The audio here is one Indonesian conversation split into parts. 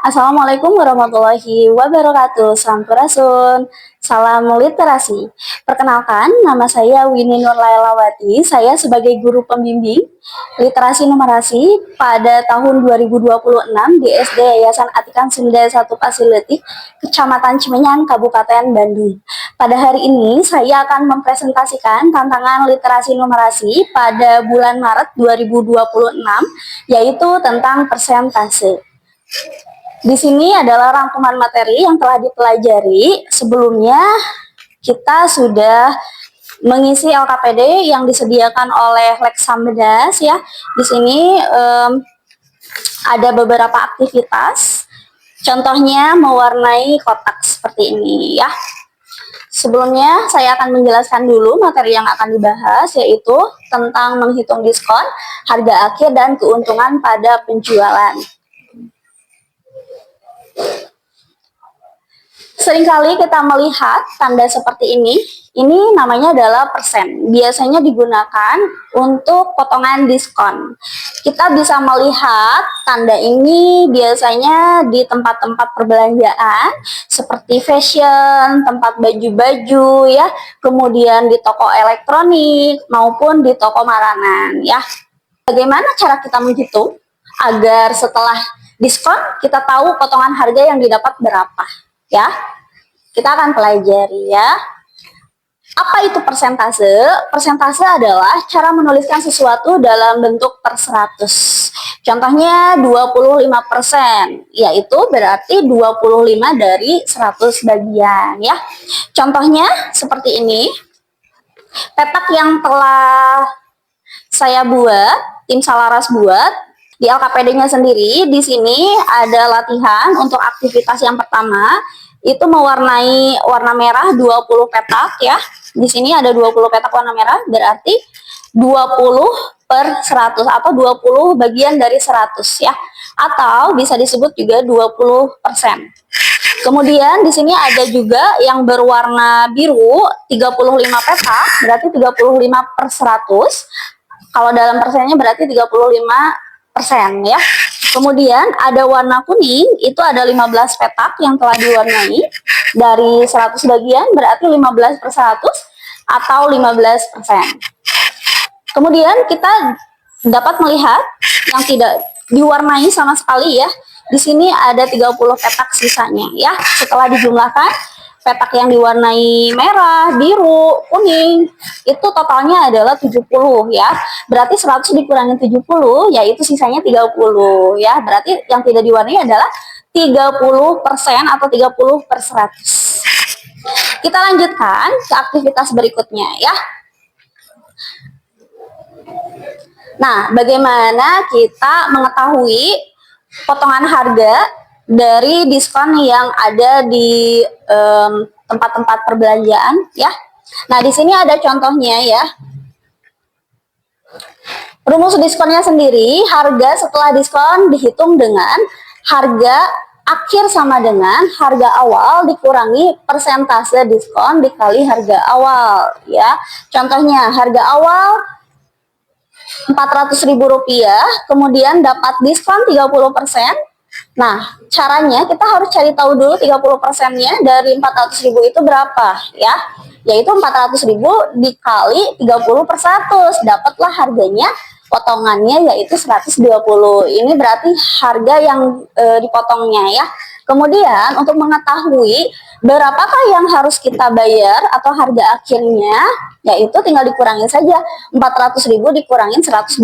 Assalamualaikum warahmatullahi wabarakatuh. Sampurasun. Salam literasi. Perkenalkan, nama saya Winnie Nur Lailawati. Saya sebagai guru pembimbing literasi numerasi pada tahun 2026 di SD Yayasan Atikan 91 Facility, Kecamatan Cimenyan, Kabupaten Bandung. Pada hari ini, saya akan mempresentasikan tantangan literasi numerasi pada bulan Maret 2026, yaitu tentang persentase. Di sini adalah rangkuman materi yang telah dipelajari. Sebelumnya kita sudah mengisi LKPD yang disediakan oleh Leksamdas ya. Di sini ada beberapa aktivitas. Contohnya mewarnai kotak seperti ini ya. Sebelumnya saya akan menjelaskan dulu materi yang akan dibahas, yaitu tentang menghitung diskon, harga akhir, dan keuntungan pada penjualan. Seringkali kita melihat tanda seperti ini namanya adalah persen. Biasanya digunakan untuk potongan diskon. Kita bisa melihat tanda ini biasanya di tempat-tempat perbelanjaan seperti fashion, tempat baju-baju ya, kemudian di toko elektronik maupun di toko makanan ya. Bagaimana cara kita menghitung agar setelah diskon kita tahu potongan harga yang didapat berapa ya? Kita akan pelajari ya. Apa itu persentase? Persentase adalah cara menuliskan sesuatu dalam bentuk per 100. Contohnya 25%, yaitu berarti 25 dari 100 bagian ya. Contohnya seperti ini. Petak yang telah saya buat, tim Salaras buat, di LKPD-nya sendiri, di sini ada latihan untuk aktivitas yang pertama, itu mewarnai warna merah 20 petak ya. Di sini ada 20 petak warna merah, berarti 20 per 100 atau 20 bagian dari 100 ya. Atau bisa disebut juga 20%. Kemudian di sini ada juga yang berwarna biru 35 petak, berarti 35 per 100. Kalau dalam persennya berarti 35% ya. Kemudian ada warna kuning, itu ada 15 petak yang telah diwarnai. Dari 100 bagian berarti 15 per 100 atau 15%. Kemudian kita dapat melihat yang tidak diwarnai sama sekali ya. Di sini ada 30 petak sisanya ya. Setelah dijumlahkan, petak yang diwarnai merah, biru, kuning, itu totalnya adalah 70 ya. Berarti 100 dikurangi 70, yaitu sisanya 30 ya. Berarti yang tidak diwarnai adalah 30% atau 30 per 100. Kita lanjutkan ke aktivitas berikutnya ya. Nah, bagaimana kita mengetahui potongan harga dari diskon yang ada di tempat-tempat perbelanjaan ya. Nah, di sini ada contohnya ya. Rumus diskonnya sendiri, harga setelah diskon dihitung dengan harga akhir sama dengan harga awal dikurangi persentase diskon dikali harga awal ya. Contohnya harga awal Rp400.000, kemudian dapat diskon 30%. Nah, caranya kita harus cari tahu dulu 30%-nya dari 400.000 itu berapa ya. Yaitu 400.000 dikali 30 per 100. Dapatlah harganya, potongannya yaitu 120. Ini berarti harga yang dipotongnya ya. Kemudian untuk mengetahui berapakah yang harus kita bayar atau harga akhirnya, yaitu tinggal dikurangin saja 400.000 dikurangin 120.000,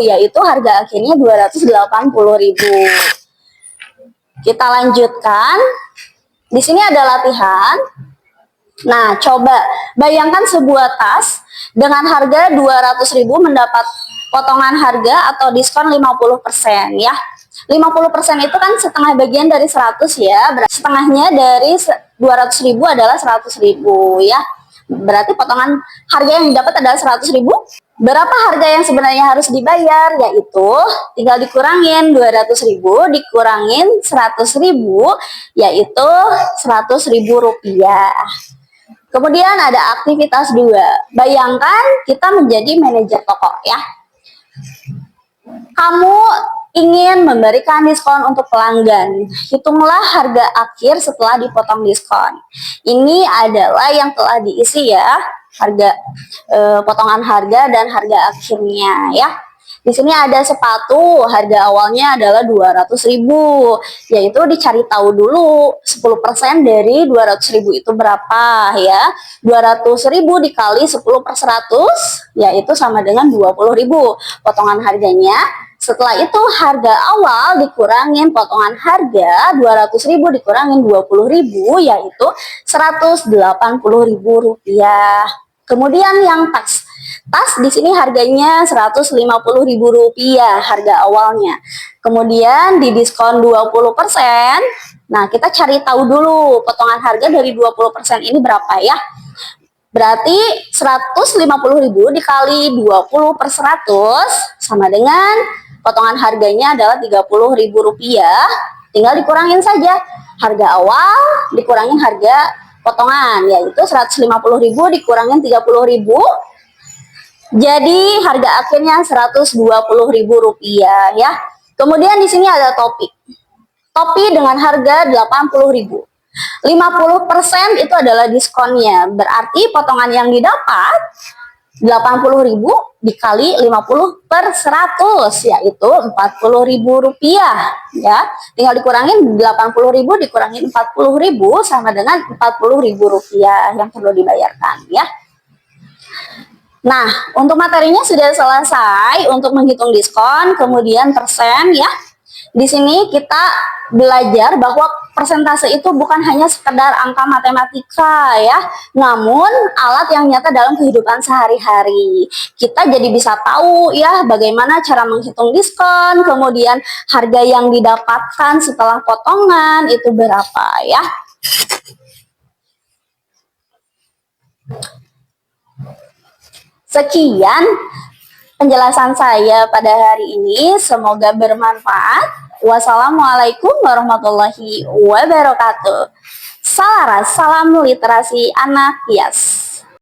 yaitu harga akhirnya 280.000. Kita lanjutkan. Di sini ada latihan. Nah, coba bayangkan sebuah tas dengan harga 200.000 mendapat potongan harga atau diskon 50% ya. 50% itu kan setengah bagian dari 100 ya. Setengahnya dari 200.000 adalah 100.000 ya. Berarti potongan harga yang didapat adalah 100.000. Berapa harga yang sebenarnya harus dibayar? Yaitu tinggal dikurangin 200.000 dikurangin 100.000, yaitu 100.000 rupiah. Kemudian ada aktivitas 2. Bayangkan kita menjadi manajer toko ya. Kamu ingin memberikan diskon untuk pelanggan. Hitunglah harga akhir setelah dipotong diskon. Ini adalah yang telah diisi ya, harga potongan harga dan harga akhirnya ya. Di sini ada sepatu, harga awalnya adalah 200.000, yaitu dicari tahu dulu 10% dari 200.000 itu berapa ya. 200.000 dikali 10 per 100, yaitu sama dengan 20.000 potongan harganya. Setelah itu harga awal dikurangin potongan harga 200.000 dikurangin 20.000, yaitu 180.000 rupiah. Kemudian yang tas. Tas di sini harganya 150.000 rupiah harga awalnya. Kemudian didiskon 20%. Nah, kita cari tahu dulu potongan harga dari 20% ini berapa ya. Berarti 150.000 dikali 20 per 100 sama dengan potongan harganya adalah 30.000 rupiah. Tinggal dikurangin saja harga awal dikurangin harga potongan, yaitu 150.000 dikurangin 30.000. Jadi harga akhirnya 120.000 rupiah ya. Kemudian di sini ada topi. Topi dengan harga 80.000. 50% itu adalah diskonnya. Berarti potongan yang didapat 80.000 dikali 50 per 100, yaitu 40.000 rupiah ya. Tinggal dikurangin 80.000 dikurangin 40.000 sama dengan 40.000 rupiah yang perlu dibayarkan ya. Nah, untuk materinya sudah selesai untuk menghitung diskon, kemudian persen ya. Di sini kita belajar bahwa persentase itu bukan hanya sekedar angka matematika ya, namun alat yang nyata dalam kehidupan sehari-hari. Kita jadi bisa tahu ya bagaimana cara menghitung diskon, kemudian harga yang didapatkan setelah potongan itu berapa ya. Sekian penjelasan saya pada hari ini, semoga bermanfaat. Wassalamualaikum warahmatullahi wabarakatuh. Salaras, salam literasi anak Tias.